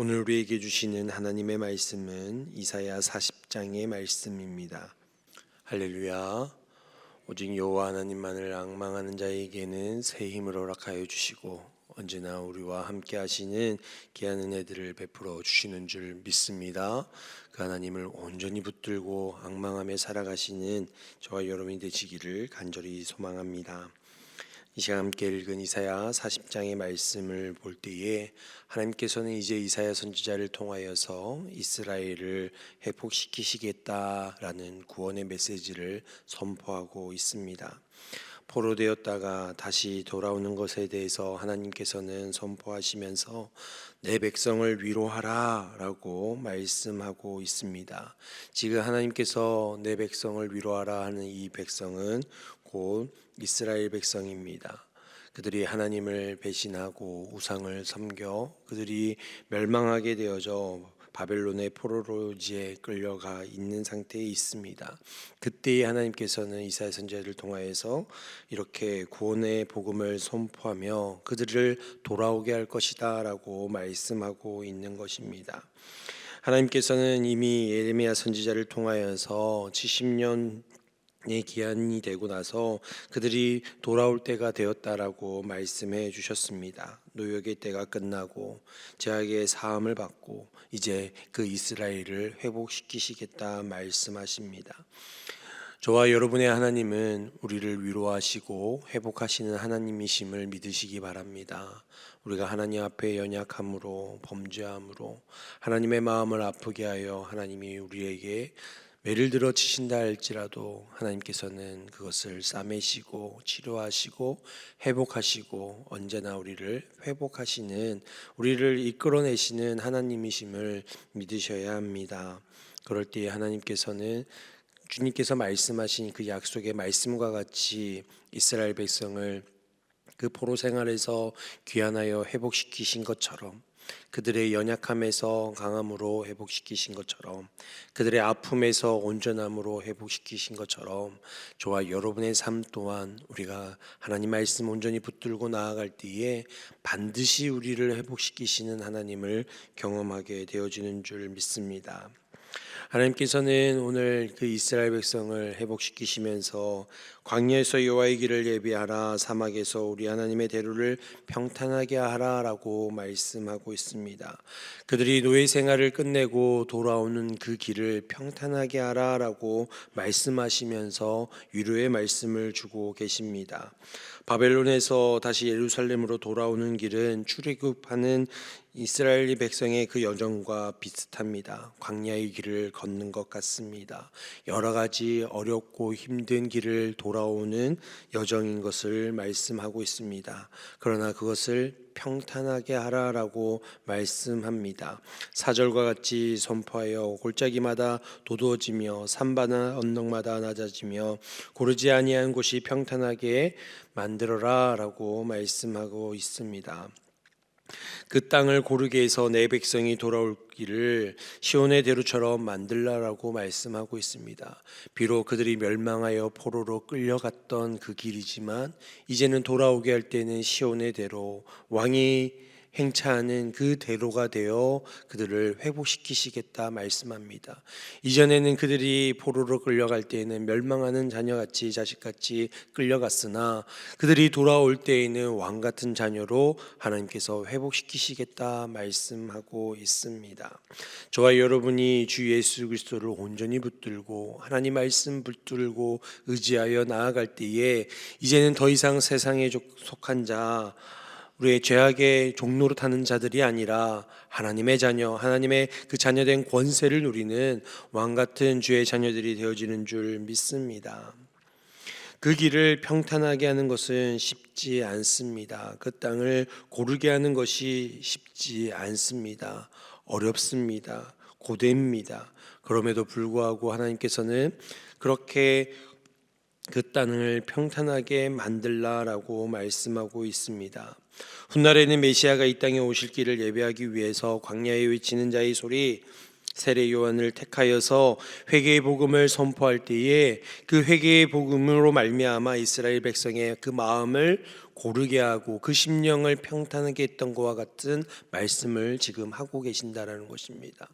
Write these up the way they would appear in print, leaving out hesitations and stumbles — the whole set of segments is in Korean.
오늘 우리에게 주시는 하나님의 말씀은 이사야 40장의 말씀입니다. 할렐루야. 오직 여호와 하나님만을 앙망하는 자에게는 새 힘을 허락하여 주시고 언제나 우리와 함께 하시는 귀한 은혜들을 베풀어 주시는 줄 믿습니다. 그 하나님을 온전히 붙들고 앙망하며 살아가시는 저와 여러분이 되시기를 간절히 소망합니다. 이 시간 함께 읽은 이사야 40장의 말씀을 볼 때에 하나님께서는 이제 이사야 선지자를 통하여서 이스라엘을 회복시키시겠다라는 구원의 메시지를 선포하고 있습니다. 포로되었다가 다시 돌아오는 것에 대해서 하나님께서는 선포하시면서 내 백성을 위로하라 라고 말씀하고 있습니다. 지금 하나님께서 내 백성을 위로하라 하는 이 백성은 곧 이스라엘 백성입니다. 그들이 하나님을 배신하고 우상을 섬겨 그들이 멸망하게 되어져 바벨론의 포로로 이제 끌려가 있는 상태에 있습니다. 그때 하나님께서는 이사야 선지자를 통하여서 이렇게 구원의 복음을 선포하며 그들을 돌아오게 할 것이다 라고 말씀하고 있는 것입니다. 하나님께서는 이미 예레미야 선지자를 통하여서 70년 기한이 되고 나서 그들이 돌아올 때가 되었다라고 말씀해 주셨습니다. 노역의 때가 끝나고 죄악의 사함을 받고 이제 그 이스라엘을 회복시키시겠다 말씀하십니다. 저와 여러분의 하나님은 우리를 위로하시고 회복하시는 하나님이심을 믿으시기 바랍니다. 우리가 하나님 앞에 연약함으로 범죄함으로 하나님의 마음을 아프게 하여 하나님이 우리에게 매를 들어 치신다 할지라도 하나님께서는 그것을 싸매시고 치료하시고 회복하시고 언제나 우리를 회복하시는 우리를 이끌어내시는 하나님이심을 믿으셔야 합니다. 그럴 때 하나님께서는 주님께서 말씀하신 그 약속의 말씀과 같이 이스라엘 백성을 그 포로 생활에서 귀환하여 회복시키신 것처럼 그들의 연약함에서 강함으로 회복시키신 것처럼 그들의 아픔에서 온전함으로 회복시키신 것처럼 저와 여러분의 삶 또한 우리가 하나님 말씀 온전히 붙들고 나아갈 때에 반드시 우리를 회복시키시는 하나님을 경험하게 되어지는 줄 믿습니다. 하나님께서는 오늘 그 이스라엘 백성을 회복시키시면서 광야에서 여호와의 길을 예비하라, 사막에서 우리 하나님의 대로를 평탄하게 하라라고 말씀하고 있습니다. 그들이 노예 생활을 끝내고 돌아오는 그 길을 평탄하게 하라라고 말씀하시면서 위로의 말씀을 주고 계십니다. 바벨론에서 다시 예루살렘으로 돌아오는 길은 출애굽하는 이스라엘 백성의 그 여정과 비슷합니다. 광야의 길을 걷는 것 같습니다. 여러 가지 어렵고 힘든 길을 돌아오는 여정인 것을 말씀하고 있습니다. 그러나 그것을 평탄하게 하라라고 말씀합니다. 4절과 같이 선포하여 골짜기마다 도두어지며 산바나 언덕마다 낮아지며 고르지 아니한 곳이 평탄하게 만들어라 라고 말씀하고 있습니다. 그 땅을 고르게 해서 내 백성이 돌아올 길을 시온의 대로처럼 만들라라고 말씀하고 있습니다. 비록 그들이 멸망하여 포로로 끌려갔던 그 길이지만 이제는 돌아오게 할 때는 시온의 대로 왕이 행차하는 그 대로가 되어 그들을 회복시키시겠다 말씀합니다. 이전에는 그들이 포로로 끌려갈 때에는 멸망하는 자녀같이 자식같이 끌려갔으나 그들이 돌아올 때에는 왕같은 자녀로 하나님께서 회복시키시겠다 말씀하고 있습니다. 저와 여러분이 주 예수 그리스도를 온전히 붙들고 하나님 말씀 붙들고 의지하여 나아갈 때에 이제는 더 이상 세상에 속한 자 우리의 죄악의 종로로 타는 자들이 아니라 하나님의 자녀, 하나님의 그 자녀된 권세를 누리는 왕같은 주의 자녀들이 되어지는 줄 믿습니다. 그 길을 평탄하게 하는 것은 쉽지 않습니다. 그 땅을 고르게 하는 것이 쉽지 않습니다. 어렵습니다. 고됩니다. 그럼에도 불구하고 하나님께서는 그렇게 그 땅을 평탄하게 만들라라고 말씀하고 있습니다. 훗날에는 메시아가 이 땅에 오실 길을 예배하기 위해서 광야에 외치는 자의 소리, 세례 요한을 택하여서 회개의 복음을 선포할 때에 그 회개의 복음으로 말미암아 이스라엘 백성의 그 마음을 고르게 하고 그 심령을 평탄하게 했던 것과 같은 말씀을 지금 하고 계신다라는 것입니다.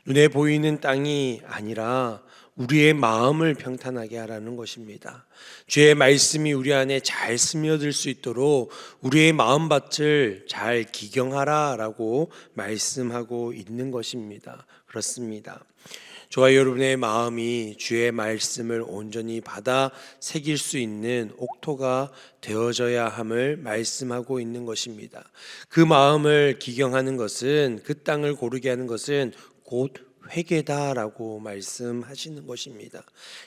눈에 보이는 땅이 아니라 우리의 마음을 평탄하게 하라는 것입니다. 주의 말씀이 우리 안에 잘 스며들 수 있도록 우리의 마음밭을 잘 기경하라라고 말씀하고 있는 것입니다. 그렇습니다. 저와 여러분의 마음이 주의 말씀을 온전히 받아 새길 수 있는 옥토가 되어져야 함을 말씀하고 있는 것입니다. 그 마음을 기경하는 것은, 그 땅을 고르게 하는 것은 곧 회개다라고 말씀하시는 것입니다.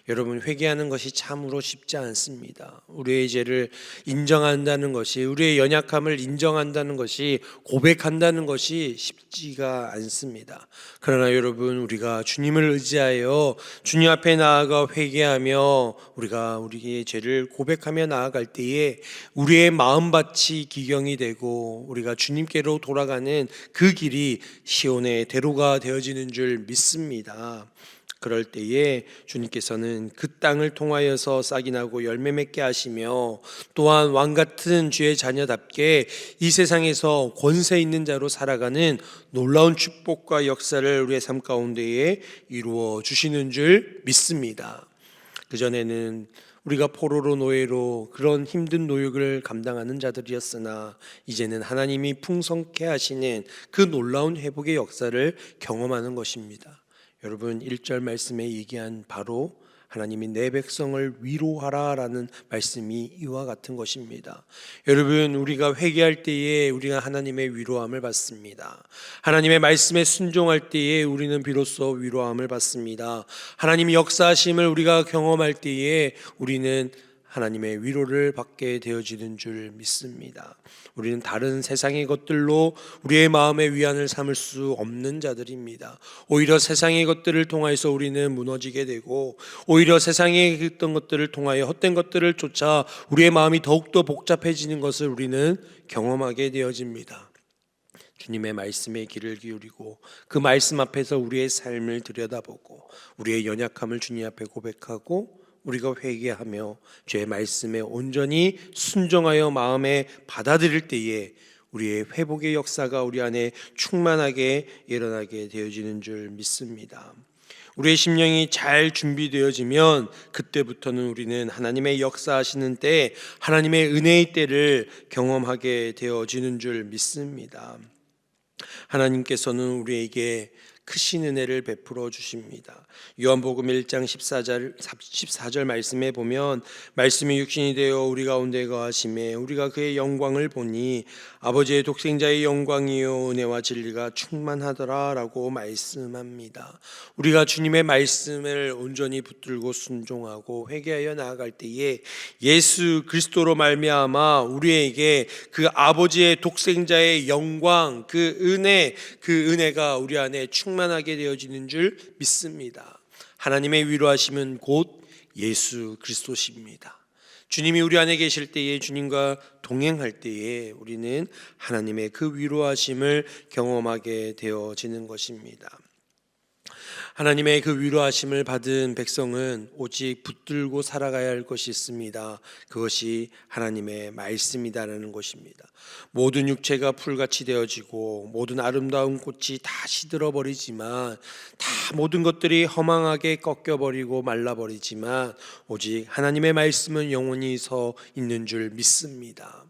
여러분, 회개하는 것이 참으로 쉽지 않습니다. 우리의 죄를 인정한다는 것이, 우리의 연약함을 인정한다는 것이, 고백한다는 것이 쉽지가 않습니다. 그러나 여러분, 우리가 주님을 의지하여 주님 앞에 나아가 회개하며 우리가 우리의 죄를 고백하며 나아갈 때에 우리의 마음밭이 기경이 되고 우리가 주님께로 돌아가는 그 길이 시온의 대로가 되어지는 줄 믿습니다. 그럴 때에 주님께서는 그 땅을 통하여서 싹이 나고 열매 맺게 하시며 또한 왕같은 주의 자녀답게 이 세상에서 권세 있는 자로 살아가는 놀라운 축복과 역사를 우리의 삶 가운데에 이루어 주시는 줄 믿습니다. 그전에는 우리가 포로로 노예로 그런 힘든 노역을 감당하는 자들이었으나 이제는 하나님이 풍성케 하시는 그 놀라운 회복의 역사를 경험하는 것입니다. 여러분, 1절 말씀에 얘기한 바로 하나님이 내 백성을 위로하라라는 말씀이 이와 같은 것입니다. 여러분, 우리가 회개할 때에 우리가 하나님의 위로함을 받습니다. 하나님의 말씀에 순종할 때에 우리는 비로소 위로함을 받습니다. 하나님이 역사하심을 우리가 경험할 때에 우리는 하나님의 위로를 받게 되어지는 줄 믿습니다. 우리는 다른 세상의 것들로 우리의 마음의 위안을 삼을 수 없는 자들입니다. 오히려 세상의 것들을 통하여서 우리는 무너지게 되고, 오히려 세상에 있던 것들을 통하여 헛된 것들을 쫓아 우리의 마음이 더욱더 복잡해지는 것을 우리는 경험하게 되어집니다. 주님의 말씀에 귀를 기울이고 그 말씀 앞에서 우리의 삶을 들여다보고 우리의 연약함을 주님 앞에 고백하고 우리가 회개하며 주의 말씀에 온전히 순종하여 마음에 받아들일 때에 우리의 회복의 역사가 우리 안에 충만하게 일어나게 되어지는 줄 믿습니다. 우리의 심령이 잘 준비되어지면 그때부터는 우리는 하나님의 역사하시는 때, 하나님의 은혜의 때를 경험하게 되어지는 줄 믿습니다. 하나님께서는 우리에게 크신 은혜를 베풀어 주십니다. 요한복음 1장 14절 말씀에 보면 말씀이 육신이 되어 우리 가운데 거하심에 우리가 그의 영광을 보니 아버지의 독생자의 영광이요 은혜와 진리가 충만하더라 라고 말씀합니다. 우리가 주님의 말씀을 온전히 붙들고 순종하고 회개하여 나아갈 때에 예수 그리스도로 말미암아 우리에게 그 아버지의 독생자의 영광, 그 은혜가 우리 안에 충만하게 되어지는 줄 믿습니다. 하나님의 위로하심은 곧 예수 그리스도십니다. 주님이 우리 안에 계실 때에, 주님과 동행할 때에 우리는 하나님의 그 위로하심을 경험하게 되어지는 것입니다. 하나님의 그 위로하심을 받은 백성은 오직 붙들고 살아가야 할 것이 있습니다. 그것이 하나님의 말씀이다라는 것입니다. 모든 육체가 풀같이 되어지고 모든 아름다운 꽃이 다 시들어버리지만, 다 모든 것들이 허망하게 꺾여버리고 말라버리지만 오직 하나님의 말씀은 영원히 서 있는 줄 믿습니다.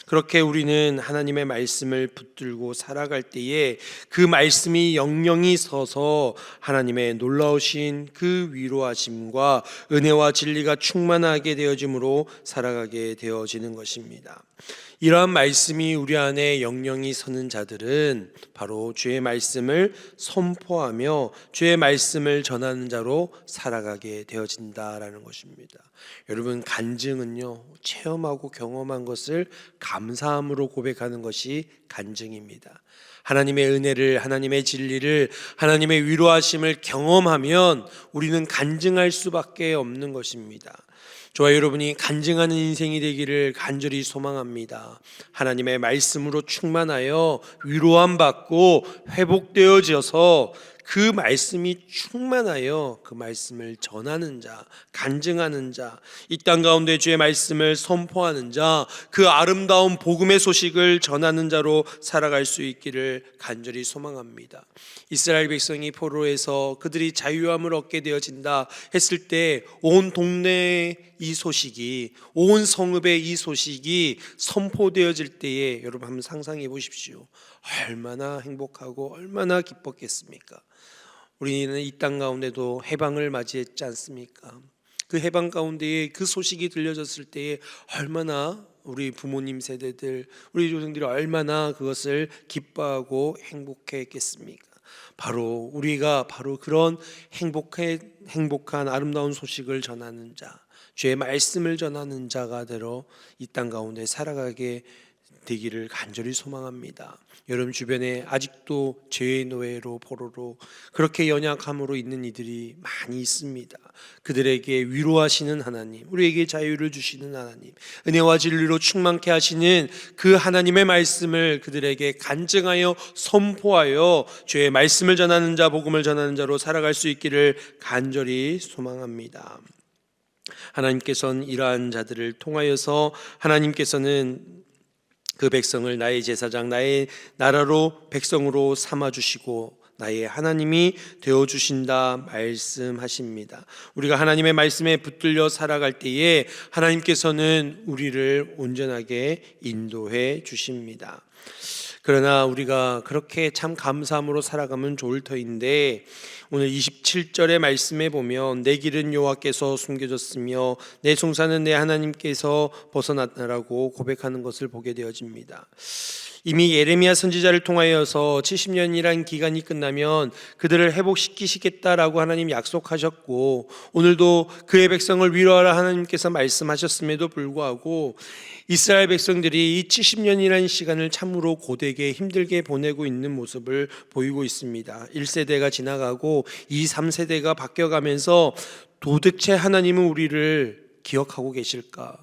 그렇게 우리는 하나님의 말씀을 붙들고 살아갈 때에 그 말씀이 영영이 서서 하나님의 놀라우신 그 위로하심과 은혜와 진리가 충만하게 되어짐으로 살아가게 되어지는 것입니다. 이러한 말씀이 우리 안에 영영이 서는 자들은 바로 주의 말씀을 선포하며 주의 말씀을 전하는 자로 살아가게 되어진다라는 것입니다. 여러분, 간증은요, 체험하고 경험한 것을 감사함으로 고백하는 것이 간증입니다. 하나님의 은혜를, 하나님의 진리를, 하나님의 위로하심을 경험하면 우리는 간증할 수밖에 없는 것입니다. 저와 여러분이 간증하는 인생이 되기를 간절히 소망합니다. 하나님의 말씀으로 충만하여 위로함 받고 회복되어져서 그 말씀이 충만하여 그 말씀을 전하는 자, 간증하는 자, 이 땅 가운데 주의 말씀을 선포하는 자, 그 아름다운 복음의 소식을 전하는 자로 살아갈 수 있기를 간절히 소망합니다. 이스라엘 백성이 포로에서 그들이 자유함을 얻게 되어진다 했을 때 온 동네에 이 소식이, 온 성읍에 이 소식이 선포되어질 때에 여러분 한번 상상해 보십시오. 얼마나 행복하고 얼마나 기뻤겠습니까? 우리는 이 땅 가운데도 해방을 맞이했지 않습니까? 그 해방 가운데에 그 소식이 들려졌을 때에 얼마나 우리 부모님 세대들, 우리 조상들이 얼마나 그것을 기뻐하고 행복했겠습니까? 바로 우리가 그런 행복한 아름다운 소식을 전하는 자, 주의 말씀을 전하는 자가 되어 이 땅 가운데 살아가게 되기를 간절히 소망합니다. 여러분 주변에 아직도 죄의 노예로 포로로 그렇게 연약함으로 있는 이들이 많이 있습니다. 그들에게 위로하시는 하나님, 우리에게 자유를 주시는 하나님, 은혜와 진리로 충만케 하시는 그 하나님의 말씀을 그들에게 간증하여 선포하여 주의 말씀을 전하는 자, 복음을 전하는 자로 살아갈 수 있기를 간절히 소망합니다. 하나님께서는 이러한 자들을 통하여서 하나님께서는 그 백성을 나의 제사장, 나의 나라로 백성으로 삼아주시고 나의 하나님이 되어주신다 말씀하십니다. 우리가 하나님의 말씀에 붙들려 살아갈 때에 하나님께서는 우리를 온전하게 인도해 주십니다. 그러나 우리가 그렇게 참 감사함으로 살아가면 좋을 터인데 오늘 27절의 말씀에 보면 내 길은 여호와께서 숨겨졌으며 내 송사는 내 하나님께서 벗어났다라고 고백하는 것을 보게 되어집니다. 이미 예레미야 선지자를 통하여서 70년이란 기간이 끝나면 그들을 회복시키시겠다라고 하나님 약속하셨고 오늘도 그의 백성을 위로하라 하나님께서 말씀하셨음에도 불구하고 이스라엘 백성들이 이 70년이라는 시간을 참으로 고되게 힘들게 보내고 있는 모습을 보이고 있습니다. 1세대가 지나가고 2, 3세대가 바뀌어가면서 도대체 하나님은 우리를 기억하고 계실까?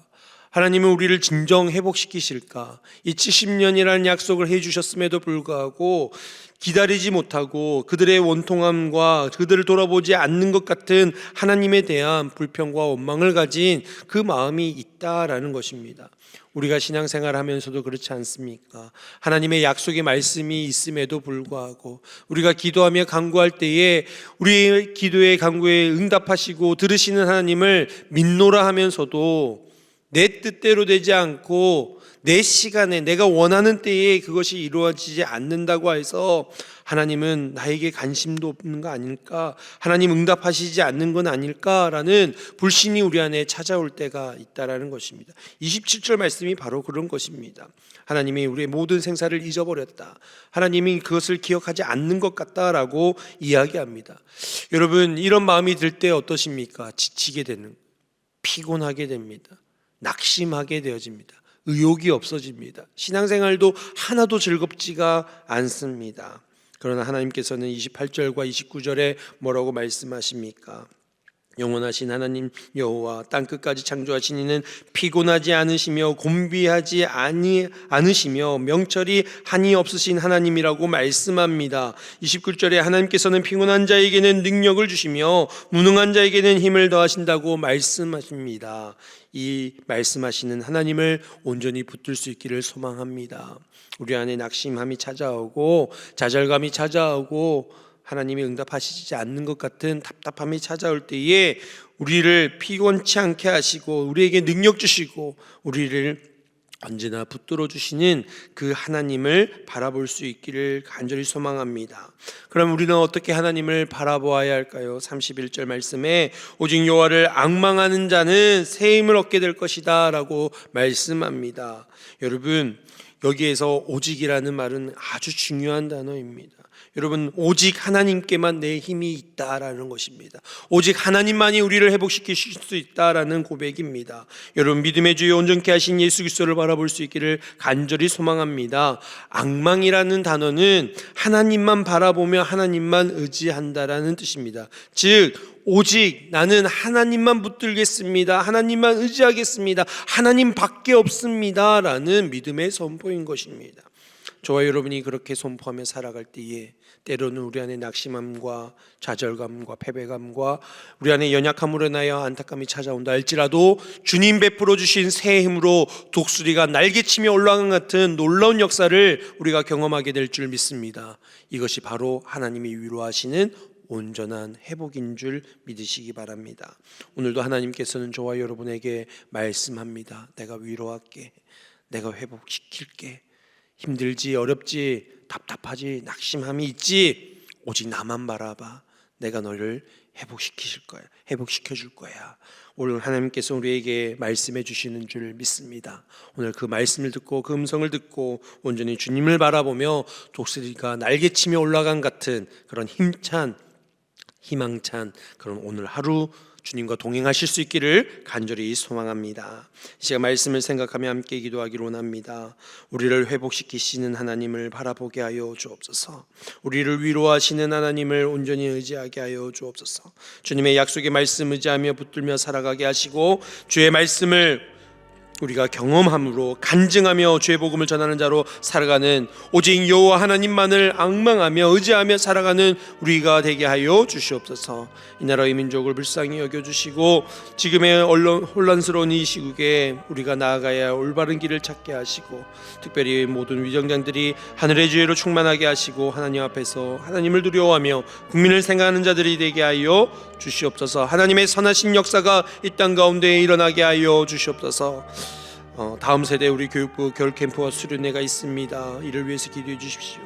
하나님은 우리를 진정 회복시키실까? 이 70년이라는 약속을 해주셨음에도 불구하고 기다리지 못하고 그들의 원통함과 그들을 돌아보지 않는 것 같은 하나님에 대한 불평과 원망을 가진 그 마음이 있다라는 것입니다. 우리가 신앙생활하면서도 그렇지 않습니까? 하나님의 약속의 말씀이 있음에도 불구하고 우리가 기도하며 간구할 때에 우리의 기도의 간구에 응답하시고 들으시는 하나님을 믿노라 하면서도 내 뜻대로 되지 않고 내 시간에 내가 원하는 때에 그것이 이루어지지 않는다고 해서 하나님은 나에게 관심도 없는 거 아닐까? 하나님 응답하시지 않는 건 아닐까라는 불신이 우리 안에 찾아올 때가 있다라는 것입니다. 27절 말씀이 바로 그런 것입니다. 하나님이 우리의 모든 생사를 잊어버렸다. 하나님이 그것을 기억하지 않는 것 같다라고 이야기합니다. 여러분 이런 마음이 들 때 어떠십니까? 지치게 되는, 피곤하게 됩니다. 낙심하게 되어집니다. 의욕이 없어집니다. 신앙생활도 하나도 즐겁지가 않습니다. 그러나 하나님께서는 28절과 29절에 뭐라고 말씀하십니까? 영원하신 하나님 여호와 땅끝까지 창조하신 이는 피곤하지 않으시며 곤비하지 않으시며 명철이 한이 없으신 하나님이라고 말씀합니다. 29절에 하나님께서는 피곤한 자에게는 능력을 주시며 무능한 자에게는 힘을 더하신다고 말씀하십니다. 이 말씀하시는 하나님을 온전히 붙들 수 있기를 소망합니다. 우리 안에 낙심함이 찾아오고 좌절감이 찾아오고 하나님이 응답하시지 않는 것 같은 답답함이 찾아올 때에 우리를 피곤치 않게 하시고 우리에게 능력 주시고 우리를 언제나 붙들어 주시는 그 하나님을 바라볼 수 있기를 간절히 소망합니다. 그럼 우리는 어떻게 하나님을 바라보아야 할까요? 31절 말씀에 오직 여호와를 앙망하는 자는 새 힘을 얻게 될 것이다 라고 말씀합니다. 여러분 여기에서 오직이라는 말은 아주 중요한 단어입니다. 여러분 오직 하나님께만 내 힘이 있다라는 것입니다. 오직 하나님만이 우리를 회복시키실 수 있다라는 고백입니다. 여러분 믿음의 주에 온전케 하신 예수 그리스도를 바라볼 수 있기를 간절히 소망합니다. 앙망이라는 단어는 하나님만 바라보며 하나님만 의지한다라는 뜻입니다. 즉 오직 나는 하나님만 붙들겠습니다. 하나님만 의지하겠습니다. 하나님밖에 없습니다 라는 믿음의 선포인 것입니다. 저와 여러분이 그렇게 선포하며 살아갈 때에 때로는 우리 안에 낙심함과 좌절감과 패배감과 우리 안에 연약함으로 인하여 안타까움이 찾아온다 할지라도 주님 베풀어 주신 새 힘으로 독수리가 날개치며 올라간 같은 놀라운 역사를 우리가 경험하게 될 줄 믿습니다. 이것이 바로 하나님이 위로하시는 온전한 회복인 줄 믿으시기 바랍니다. 오늘도 하나님께서는 저와 여러분에게 말씀합니다. 내가 위로할게. 내가 회복시킬게. 힘들지, 어렵지, 답답하지, 낙심함이 있지, 오직 나만 바라봐. 내가 너를 회복시켜줄 거야. 오늘 하나님께서 우리에게 말씀해 주시는 줄 믿습니다. 오늘 그 말씀을 듣고 그 음성을 듣고 온전히 주님을 바라보며 독수리가 날개치며 올라간 같은 그런 힘찬 희망찬 그런 오늘 하루 주님과 동행하실 수 있기를 간절히 소망합니다. 제가 말씀을 생각하며 함께 기도하기를 원합니다. 우리를 회복시키시는 하나님을 바라보게 하여 주옵소서. 우리를 위로하시는 하나님을 온전히 의지하게 하여 주옵소서. 주님의 약속의 말씀 의지하며 붙들며 살아가게 하시고 주의 말씀을 우리가 경험함으로 간증하며 주의 복음을 전하는 자로 살아가는 오직 여호와 하나님만을 앙망하며 의지하며 살아가는 우리가 되게 하여 주시옵소서. 이 나라의 민족을 불쌍히 여겨주시고 지금의 혼란스러운 이 시국에 우리가 나아가야 할 올바른 길을 찾게 하시고 특별히 모든 위정장들이 하늘의 지혜로 충만하게 하시고 하나님 앞에서 하나님을 두려워하며 국민을 생각하는 자들이 되게 하여 주시옵소서. 하나님의 선하신 역사가 이 땅 가운데 일어나게 하여 주시옵소서. 다음 세대 우리 교육부 겨울캠프와 수련회가 있습니다. 이를 위해서 기도해 주십시오.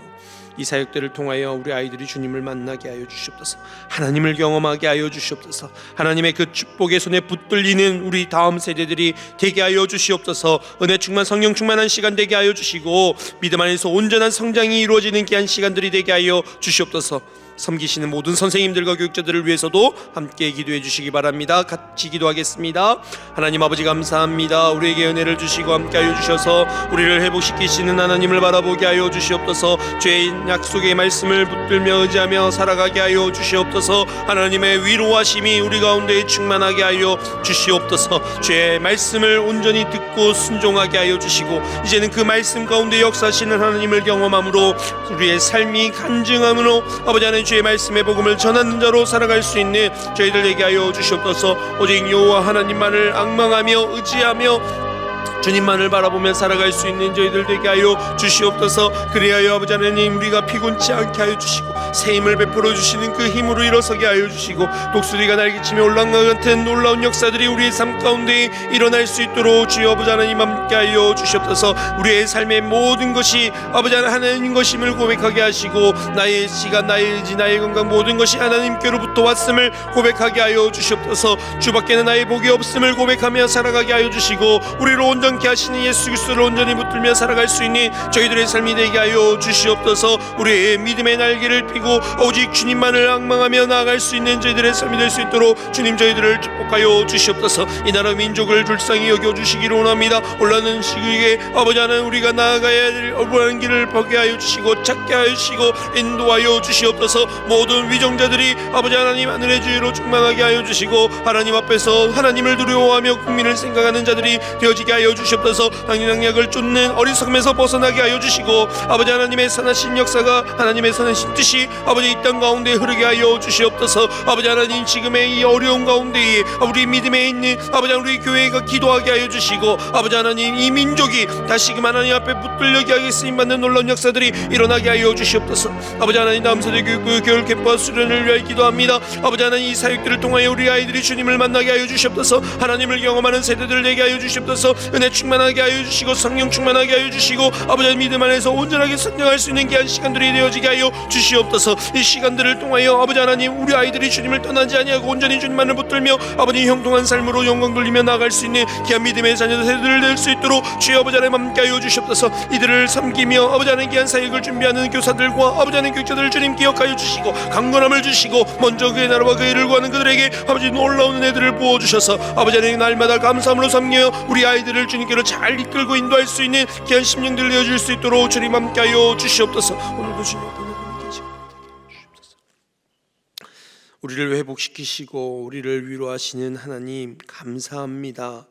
이 사역들을 통하여 우리 아이들이 주님을 만나게 하여 주시옵소서. 하나님을 경험하게 하여 주시옵소서. 하나님의 그 축복의 손에 붙들리는 우리 다음 세대들이 되게 하여 주시옵소서. 은혜 충만 성령 충만한 시간 되게 하여 주시고 믿음 안에서 온전한 성장이 이루어지는 귀한 시간들이 되게 하여 주시옵소서. 섬기시는 모든 선생님들과 교육자들을 위해서도 함께 기도해 주시기 바랍니다. 같이 기도하겠습니다. 하나님 아버지 감사합니다. 우리에게 은혜를 주시고 함께 하여 주셔서 우리를 회복시키시는 하나님을 바라보게 하여 주시옵소서. 죄의 약속의 말씀을 붙들며 의지하며 살아가게 하여 주시옵소서. 하나님의 위로하심이 우리 가운데 충만하게 하여 주시옵소서. 죄의 말씀을 온전히 듣고 순종하게 하여 주시고 이제는 그 말씀 가운데 역사하시는 하나님을 경험함으로 우리의 삶이 간증함으로 아버지 하나님 주의 말씀의 복음을 전하는 자로 살아갈 수 있는 저희들 되게 하여 주시옵소서. 오직 여호와 하나님만을 앙망하며 의지하며 주님만을 바라보며 살아갈 수 있는 저희들 되게 하여 주시옵소서. 그리하여 아버지 하나님 우리가 피곤치 않게 하여 주시고 새 힘을 베풀어 주시는 그 힘으로 일어서게 하여 주시고 독수리가 날개치며 올라간 것 같은 놀라운 역사들이 우리의 삶 가운데 일어날 수 있도록 주여 아버지 하나님 함께 하여 주시옵소서. 우리의 삶의 모든 것이 아버지 하나님 것임을 고백하게 하시고 나의 시간, 나의 의지, 나의 건강 모든 것이 하나님께로부터 왔음을 고백하게 하여 주시옵소서. 주밖에는 나의 복이 없음을 고백하며 살아가게 하여 주시고 우리를 온전케 하시는 예수 그리스도를 온전히 붙들며 살아갈 수 있는 저희들의 삶이 되게 하여 주시옵소서. 우리의 믿음의 날개를 펴고 오직 주님만을 앙망하며 나아갈 수 있는 저희들의 삶이 될 수 있도록 주님 저희들을 축복하여 주시옵소서. 이 나라 민족을 불쌍히 여겨주시기를 원합니다. 올라는 시국에 아버지 하나님 우리가 나아가야 될 올바른 길을 보게 하여 주시고 찾게 하여 주시고 인도하여 주시옵소서. 모든 위정자들이 아버지 하나님 하늘의 지혜로 충만하게 하여 주시고 하나님 앞에서 하나님을 두려워하며 국민을 생각하는 자들이 되어지게 하여 주시옵소서. 당연약을 쫓는 어리석음에서 벗어나게 하여 주시고 아버지 하나님의 선하신 역사가 하나님의 선하신 뜻이 아버지 이 땅 가운데 흐르게 하여 주시옵소서. 아버지 하나님 지금의 이 어려운 가운데에 우리 믿음에 있는 아버지 우리 교회가 기도하게 하여 주시고 아버지 하나님 이 민족이 다시금 하나님 앞에 붙들려게 하게 쓰임받는 놀라운 역사들이 일어나게 하여 주시옵소서. 아버지 하나님 다음 세대 교육부 겨울 캠프와 수련을 위하여 기도합니다. 아버지 하나님 이 사역들을 통하여 우리 아이들이 주님을 만나게 하여 주시옵소서. 하나님을 경험하는 세대들 되게 하여 주시옵소서. 은혜 충만하게 하여 주시고 성령 충만하게 하여 주시고 아버지 믿음 안에서 온전하게 성장할 수 있는 귀한 시간들이 되어지게 하여 주시옵소서. 이 시간들을 통하여 아버지 하나님 우리 아이들이 주님을 떠나지 아니하고 온전히 주님만을 붙들며 아버지 형통한 삶으로 영광 돌리며 나아갈 수 있는 귀한 믿음의 자녀 세대들 될 수 있도록 주여 아버지 하나님 함께 하여 주시옵소서. 이들을 섬기며 아버지 하나님 귀한 사역을 준비하는 교사들과 아버지 하나님 교육자들을 주님 기억하여 주시고 강건함을 주시고 먼저 그의 나라와 그의 일을 구하는 그들에게 아버지 놀라운 은혜들을 부어주셔서 아버지 하나님 날마다 감사함으로 섬겨 우리 아이들을 주님께로 잘 이끌고 인도할 수 있는 귀한 심령들 되어질 수 있도록 주님 함께 하여 주시옵소서. 오늘도 주님 앞에 우리를 회복시키시고 우리를 위로하시는 하나님 감사합니다.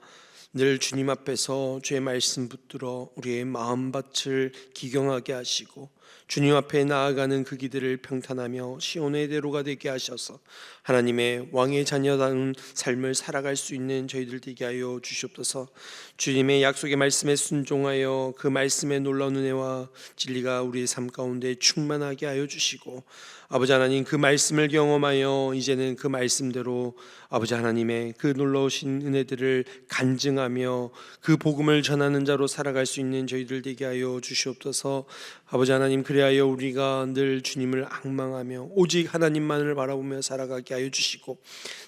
늘 주님 앞에서 주의 말씀 붙들어 우리의 마음밭을 기경하게 하시고 주님 앞에 나아가는 그 길들을 평탄하며 시온의 대로가 되게 하셔서 하나님의 왕의 자녀다운 삶을 살아갈 수 있는 저희들 되게 하여 주시옵소서. 주님의 약속의 말씀에 순종하여 그 말씀의 놀라운 은혜와 진리가 우리의 삶 가운데 충만하게 하여 주시고 아버지 하나님 그 말씀을 경험하여 이제는 그 말씀대로 아버지 하나님의 그 놀라우신 은혜들을 간증하며 그 복음을 전하는 자로 살아갈 수 있는 저희들 되게 하여 주시옵소서. 아버지 하나님 그리하여 우리가 늘 주님을 앙망하며 오직 하나님만을 바라보며 살아가게 하여 주시고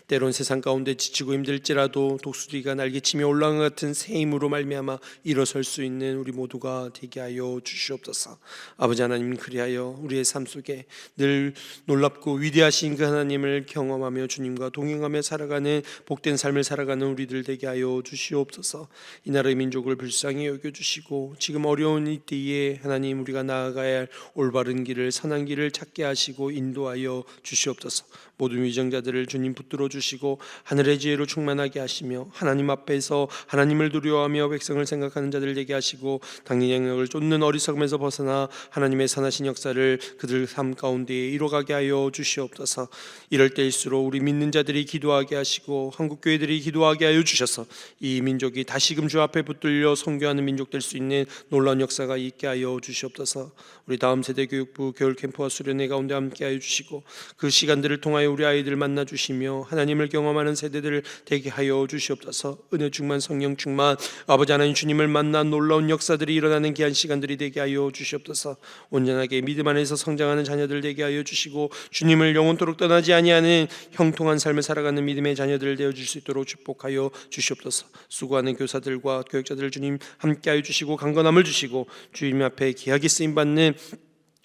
때론 세상 가운데 지치고 힘들지라도 독수리가 날개치며 올라간 같은 새 힘으로 말미암아 일어설 수 있는 우리 모두가 되게 하여 주시옵소서. 아버지 하나님 그리하여 우리의 삶 속에 늘 놀랍고 위대하신 그 하나님을 경험하며 주님과 동행하며 살아가는 복된 삶을 살아가는 우리들 되게 하여 주시옵소서. 이 나라의 민족을 불쌍히 여겨주시고 지금 어려운 이때에 하나님 우리가 나아가야 할 올바른 길을 선한 길을 찾게 하시고 인도하여 주시옵소서. 모든 위정자들을 주님 붙들어 주시고 하늘의 지혜로 충만하게 하시며 하나님 앞에서 하나님을 두려워하며 백성을 생각하는 자들 되게 하시고 당연히 영역을 쫓는 어리석음에서 벗어나 하나님의 선하신 역사를 그들 삶 가운데 이뤄가게 하여 주시옵소서. 이럴 때일수록 우리 믿는 자들이 기도하게 하시고 한국교회들이 기도하게 하여 주셔서 이 민족이 다시금 주 앞에 붙들려 선교하는 민족 될 수 있는 놀라운 역사가 있게 하여 주시옵소서. 우리 다음 세대 교육부 겨울 캠프와 수련회 가운데 함께 하여 주시고 그 시간들을 통하여 우리 아이들 만나 주시며 하나님을 경험하는 세대들을 되게 하여 주시옵소서. 은혜 충만 성령 충만 아버지 하나님 주님을 만난 놀라운 역사들이 일어나는 귀한 시간들이 되게 하여 주시옵소서. 온전하게 믿음 안에서 성장하는 자녀들 되게 하여 주시고 주님을 영원토록 떠나지 아니하는 형통한 삶을 살아가는 믿음의 자녀들 되어 줄 수 있도록 축복하여 주시옵소서. 수고하는 교사들과 교육자들 주님 함께 하여 주시고 강건함을 주시고 주님 앞에 귀하게 쓰임 받는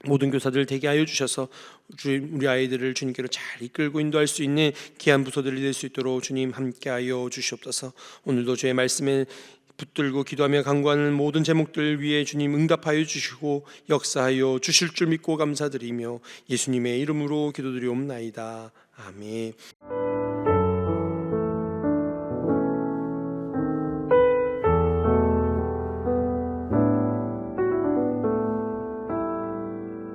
모든 교사들 되게 하여 주셔서 우리 아이들을 주님께로 잘 이끌고 인도할 수 있는 귀한 부서들이 될 수 있도록 주님 함께 하여 주시옵소서. 오늘도 주의 말씀에 붙들고 기도하며 간구하는 모든 제목들 위에 주님 응답하여 주시고 역사하여 주실 줄 믿고 감사드리며 예수님의 이름으로 기도드리옵나이다. 아멘.